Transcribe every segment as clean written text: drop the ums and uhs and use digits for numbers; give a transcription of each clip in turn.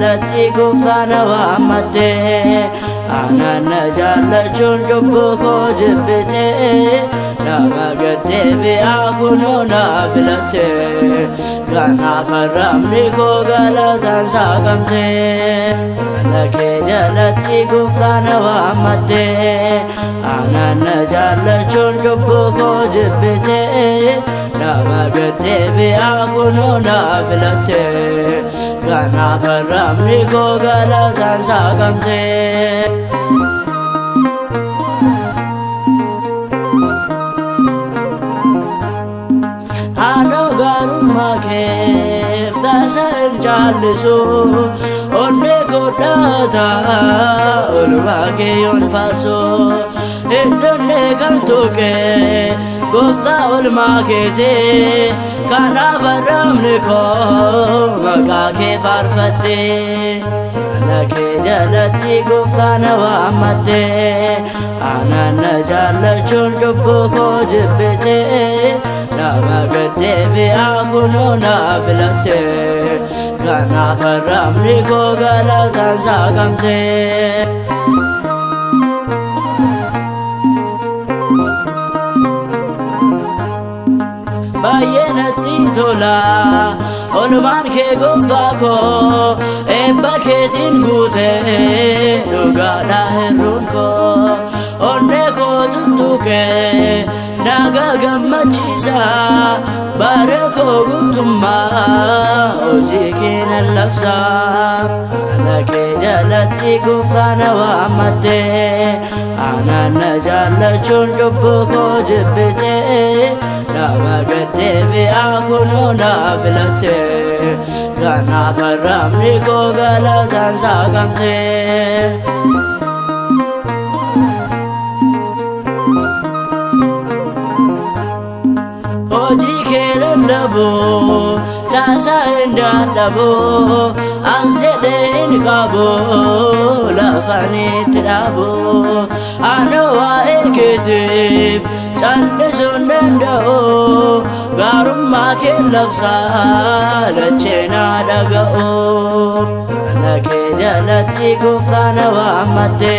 jalatti gooftaana waammatte ananna jaallachuun cubbuu koo jibbite nama gaddeebi'aa kunoo na filatte kanaaf arrabni koo galataan saaqamte mana kee jalatti gooftaana waammatte ananna jaallachuun cubbuu koo jibbite nama gaddeebi'aa kunoo na filatte kanaaf arrabni koo galataan saaqamte ano garummaa keef tasa hin caallisu onne godhata olmaa kee yoon faarsu hidhanne kan tuqe gooftaa olmaa keete kanaaf arrabni koo maqaa kee faarfatte mana kee jalatti gooftaana waammatte ananna jaallachuun cubbuu koo jibbite nama gaddeebi'aa kunoo na filatte kanaaf arrabni koo galataan saaqamte baay'ee natti tola olmaan kee gooftaa koo eebba keetiin guute dhugaadha hirruun koo onne koo tuttuqe naga gammachiisa bare koo guutummaa hojii kee nan labsa mana kee jalatti gooftaana waammatte ananna jaallachuun cubbuu koo jibbite nama gaddeebi'aa kunoo na filatte kanaaf arrabni koo galataan saaqamte hojii kee lallabo taasaa hin dadhabu as jedhee hin qabu lafanitti dhaabu ano waa'ee keetiif callisuun danda'u gaarummaa kee labsaa dachee naa dhaga'u mana kee jalatti gooftaana waammatte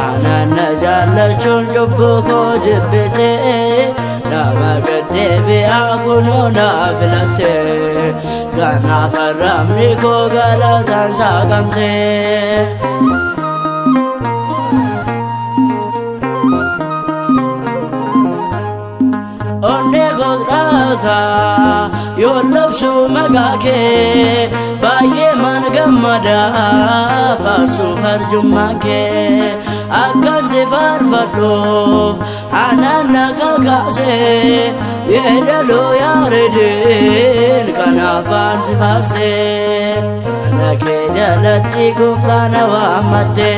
ananna jaallachuun cubbuu koo jibbite nama gaddeebi'aa kunoo na filatte kanaaf arrabni koo galataan saaqamte onne godhata yoon labsu maqaa kee baay'ee man gammada faarsuuf arjummaan kee akkan si faarfadhuuf ananna kakaase yeedaloo yaaredin kanaafaan si faarse mana kee jalatti gooftaana waammatte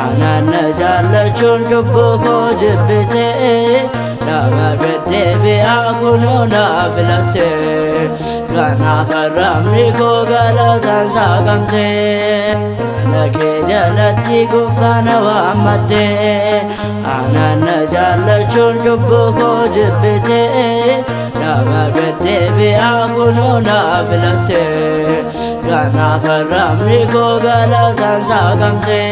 ananna jaallachuun cubbuu koo jibbite nama gaddeebi'aa kunoo na filatte kanaaf arrabni koo galataan saaqamte mana kee jalatti gooftaana waammatte ananna jaallachuun cubbuu koo jibbite nama gaddeebi'aa kunoo na filatte kanaaf arrabni koo galataan saaqamte